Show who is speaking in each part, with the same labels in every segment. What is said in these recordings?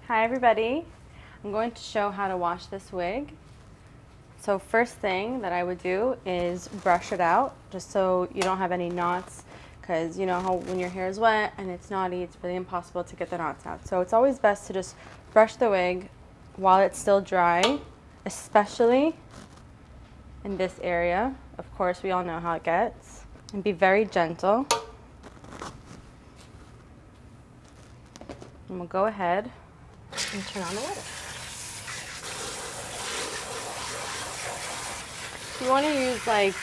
Speaker 1: Hi everybody, I'm going to show how to wash this wig. So first thing that I would do is brush it out just so you don't have any knots, because you know how when your hair is wet and it's knotty, it's really impossible to get the knots out. So it's always best to just brush the wig while it's still dry, especially in this area. Of course, we all know how it gets. And be very gentle. And we'll go ahead and turn on the water. You want to use like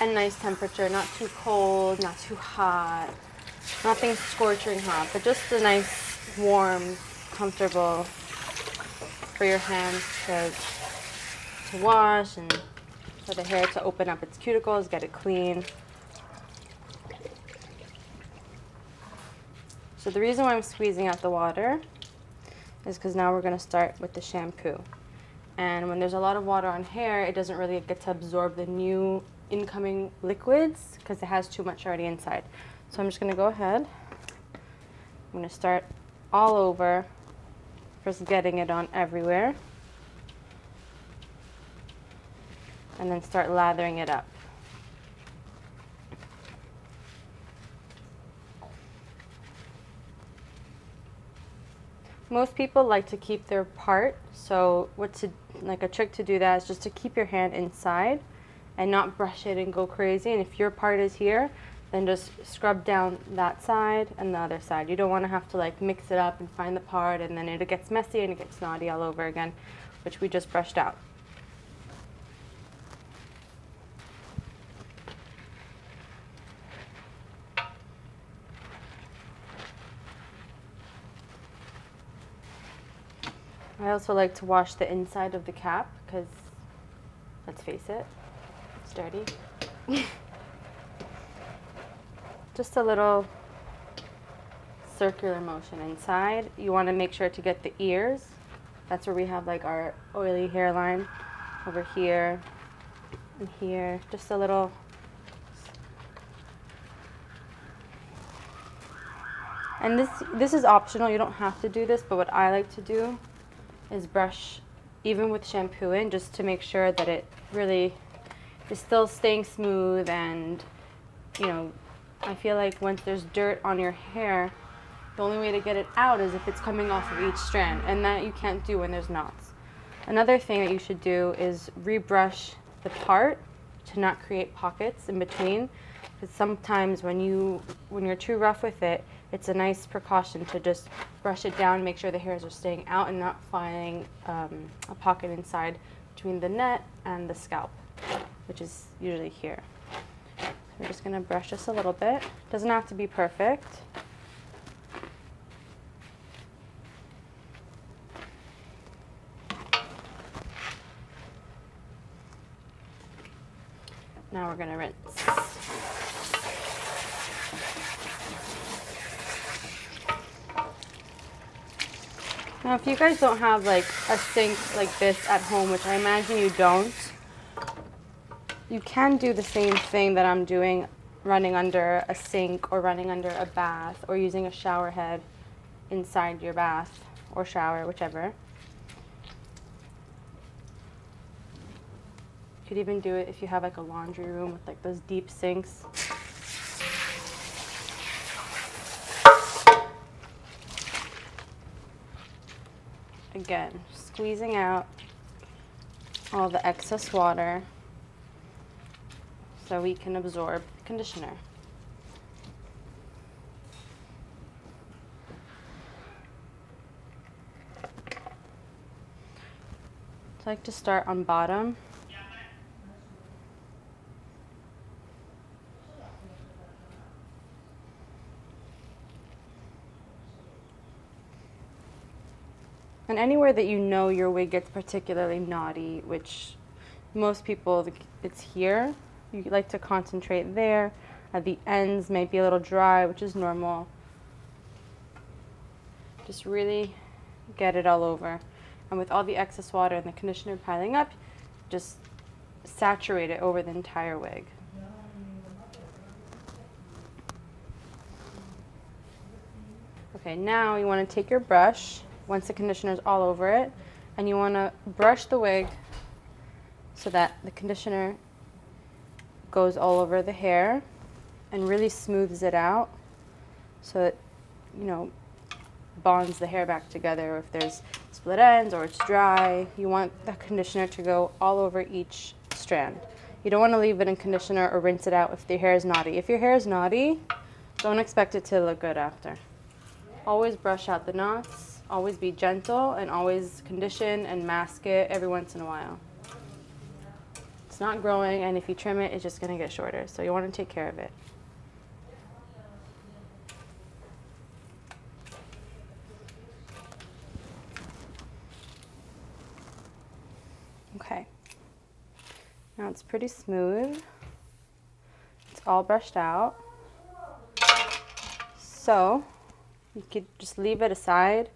Speaker 1: a nice temperature, not too cold, not too hot, nothing scorching hot, but just a nice, warm, comfortable for your hands to wash and for the hair to open up its cuticles, get it clean. So the reason why I'm squeezing out the water is because now we're going to start with the shampoo. And when there's a lot of water on hair, it doesn't really get to absorb the new incoming liquids because it has too much already inside. So I'm just going to go ahead. I'm going to start all over, first getting it on everywhere, and then start lathering it up. Most people like to keep their part, so like a trick to do that is just to keep your hand inside and not brush it and go crazy. And if your part is here, then just scrub down that side and the other side. You don't want to have to like mix it up and find the part, and then it gets messy and it gets knotty all over again, which we just brushed out. I also like to wash the inside of the cap because, let's face it, it's dirty. Just a little circular motion inside. You want to make sure to get the ears. That's where we have like our oily hairline over here and here. Just a little. And this is optional. You don't have to do this, but what I like to do is brush even with shampoo in, just to make sure that it really is still staying smooth. And you know, I feel like once there's dirt on your hair, the only way to get it out is if it's coming off of each strand, and that you can't do when there's knots. Another thing that you should do is rebrush the part to not create pockets in between, because sometimes when you're too rough with it, it's a nice precaution to just brush it down, make sure the hairs are staying out and not finding a pocket inside between the net and the scalp, which is usually here. So we're just going to brush this a little bit. Doesn't have to be perfect. Now we're going to rinse. Now, if you guys don't have like a sink like this at home, which I imagine you don't, you can do the same thing that I'm doing, running under a sink or running under a bath or using a shower head inside your bath or shower, whichever. You could even do it if you have like a laundry room with like those deep sinks. Again, squeezing out all the excess water so we can absorb the conditioner. I like to start on bottom. And anywhere that you know your wig gets particularly knotty, which most people, it's here, you like to concentrate there. At the ends might be a little dry, which is normal. Just really get it all over. And with all the excess water and the conditioner piling up, just saturate it over the entire wig. Okay, now you want to take your brush, once the conditioner is all over it, and you want to brush the wig so that the conditioner goes all over the hair and really smooths it out so it, you know, bonds the hair back together. If there's split ends or it's dry, you want the conditioner to go all over each strand. You don't want to leave it in conditioner or rinse it out if your hair is knotty. If your hair is knotty, don't expect it to look good after. Always brush out the knots, always be gentle, and always condition and mask it every once in a while. It's not growing, and if you trim it, it's just going to get shorter, so you want to take care of it. Okay, now it's pretty smooth. It's all brushed out. So you could just leave it aside,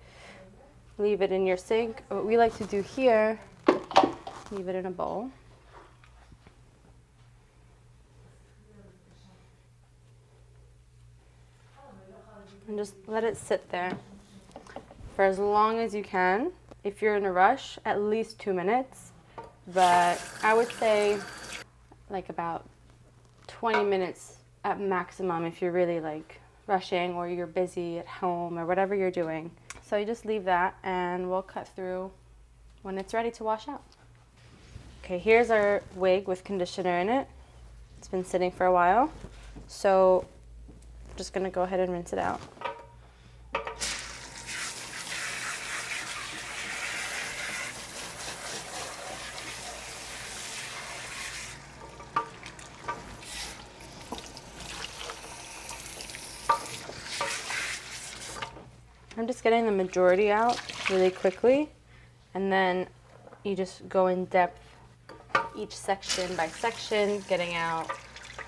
Speaker 1: leave it in your sink. What we like to do here, leave it in a bowl. And just let it sit there for as long as you can. If you're in a rush, at least 2 minutes. But I would say like about 20 minutes at maximum if you're really like rushing or you're busy at home or whatever you're doing. So you just leave that and we'll cut through when it's ready to wash out. Okay, here's our wig with conditioner in it. It's been sitting for a while. So I'm just gonna go ahead and rinse it out. I'm just getting the majority out really quickly, and then you just go in depth each section by section, getting out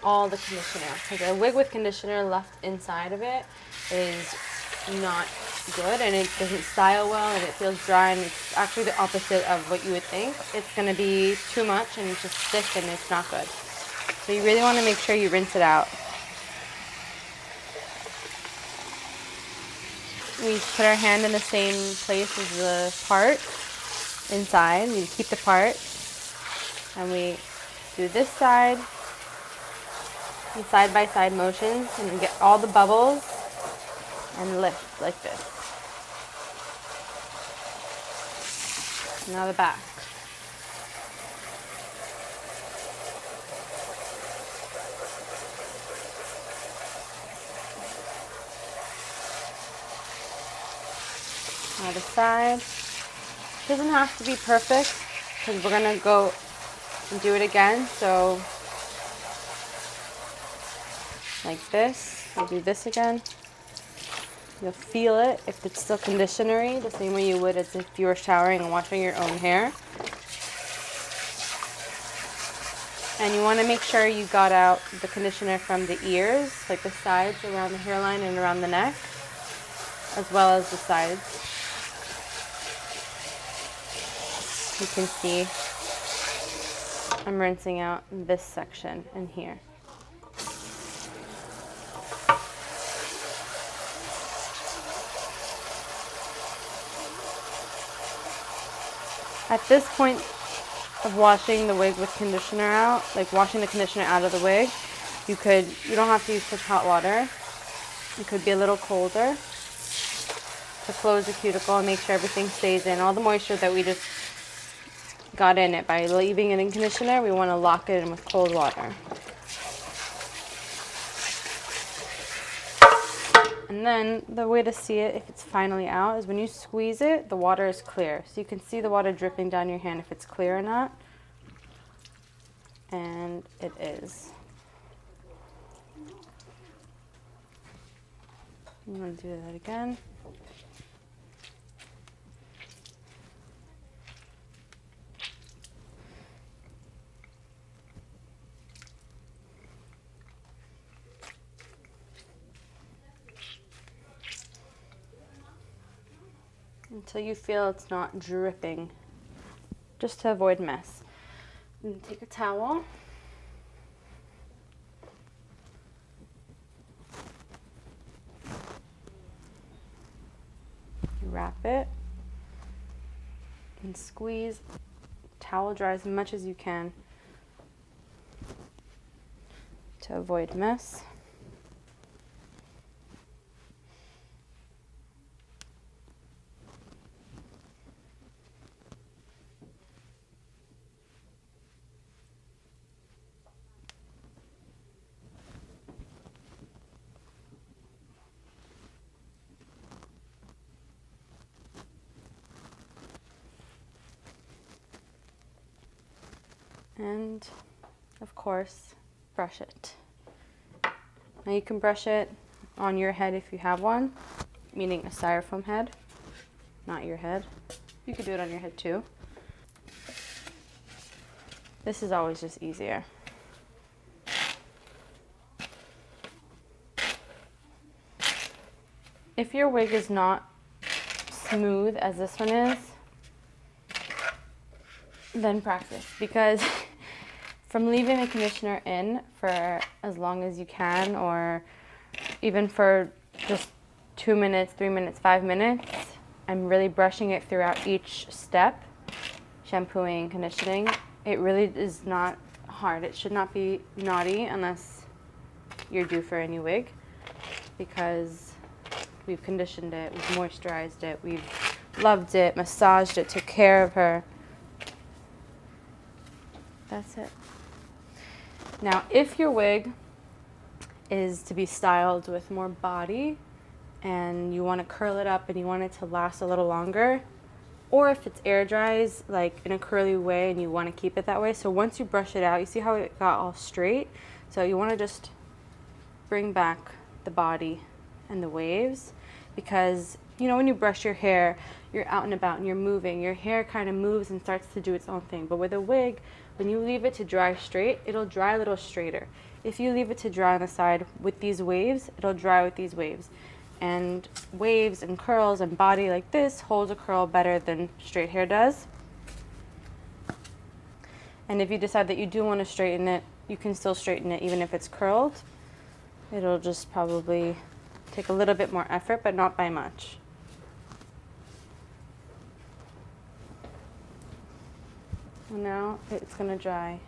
Speaker 1: all the conditioner. Because a wig with conditioner left inside of it is not good, and it doesn't style well, and it feels dry, and it's actually the opposite of what you would think. It's going to be too much, and it's just thick, and it's not good. So you really want to make sure you rinse it out. We put our hand in the same place as the part inside. We keep the part, and we do this side, and side-by-side motions, and we get all the bubbles and lift like this. Now the back. Other side. Doesn't have to be perfect because we're gonna go and do it again. So like this, we'll do this again. You'll feel it if it's still conditionery, the same way you would as if you were showering and washing your own hair. And you want to make sure you got out the conditioner from the ears, like the sides around the hairline and around the neck, as well as the sides. You can see I'm rinsing out this section in here. At this point of washing the wig with conditioner out, like washing the conditioner out of the wig, you don't have to use such hot water. It could be a little colder to close the cuticle and make sure everything stays in. All the moisture that we just got in it by leaving it in conditioner, we want to lock it in with cold water. And then the way to see it, if it's finally out, is when you squeeze it, the water is clear. So you can see the water dripping down your hand if it's clear or not. And it is. I'm going to do that again. Until you feel it's not dripping, just to avoid mess. And take a towel. it and squeeze. Towel dry as much as you can to avoid mess. And of course, brush it. Now you can brush it on your head if you have one, meaning a styrofoam head, not your head. You could do it on your head too. This is always just easier. If your wig is not smooth as this one is, then practice, because from leaving the conditioner in for as long as you can, or even for just 2 minutes, 3 minutes, 5 minutes, I'm really brushing it throughout each step, shampooing, conditioning. It really is not hard. It should not be naughty unless you're due for a new wig, because we've conditioned it, we've moisturized it, we've loved it, massaged it, took care of her. That's it. Now, if your wig is to be styled with more body and you want to curl it up and you want it to last a little longer, or if it's air dries like in a curly way and you want to keep it that way, so once you brush it out, you see how it got all straight? So you want to just bring back the body and the waves, because you know when you brush your hair, you're out and about and you're moving, your hair kind of moves and starts to do its own thing. But with a wig, when you leave it to dry straight, it'll dry a little straighter. If you leave it to dry on the side with these waves, it'll dry with these waves. And waves and curls and body like this holds a curl better than straight hair does. And if you decide that you do want to straighten it, you can still straighten it even if it's curled. It'll just probably take a little bit more effort, but not by much. And now it's going to dry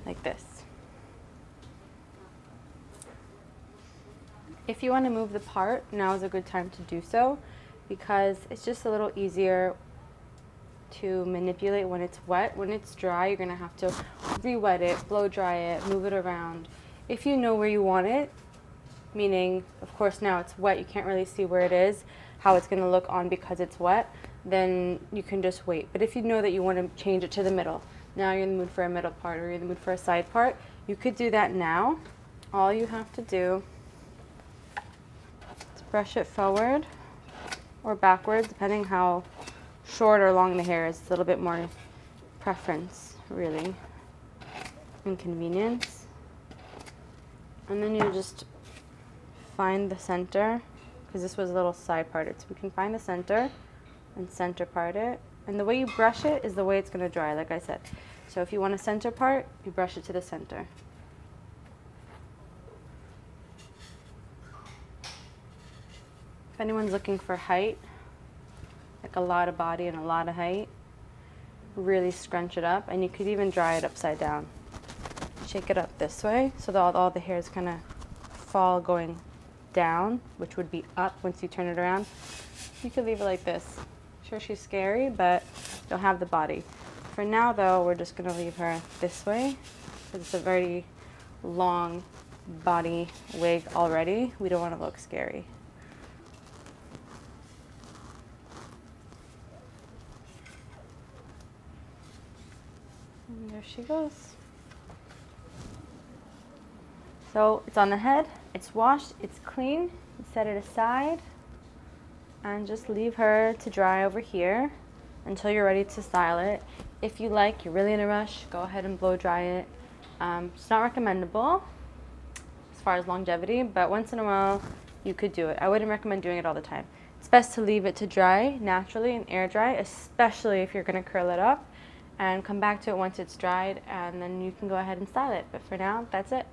Speaker 1: like this. If you want to move the part, now is a good time to do so, because it's just a little easier to manipulate when it's wet. When it's dry, you're going to have to re-wet it, blow dry it, move it around. If you know where you want it, meaning, of course, now it's wet, you can't really see where it is, how it's going to look on because it's wet, then you can just wait. But if you know that you want to change it to the middle, now you're in the mood for a middle part or you're in the mood for a side part, you could do that now. All you have to do is brush it forward or backwards, depending how short or long the hair is. It's a little bit more preference, really, and convenience. And then you just find the center, because this was a little side parted, so we can find the center and center part it. And the way you brush it is the way it's going to dry, like I said. So if you want a center part, you brush it to the center. If anyone's looking for height, like a lot of body and a lot of height, really scrunch it up, and you could even dry it upside down. Shake it up this way so that all the hair is kind of fall going down, which would be up once you turn it around. You could leave it like this. Sure, she's scary, but you'll have the body. For now, though, we're just going to leave her this way, because it's a very long body wig already. We don't want to look scary. And there she goes. So it's on the head, it's washed, it's clean. You set it aside and just leave her to dry over here until you're ready to style it. If you like, you're really in a rush, go ahead and blow dry it. It's not recommendable as far as longevity, but once in a while you could do it. I wouldn't recommend doing it all the time. It's best to leave it to dry naturally and air dry, especially if you're going to curl it up, and come back to it once it's dried, and then you can go ahead and style it. But for now, that's it.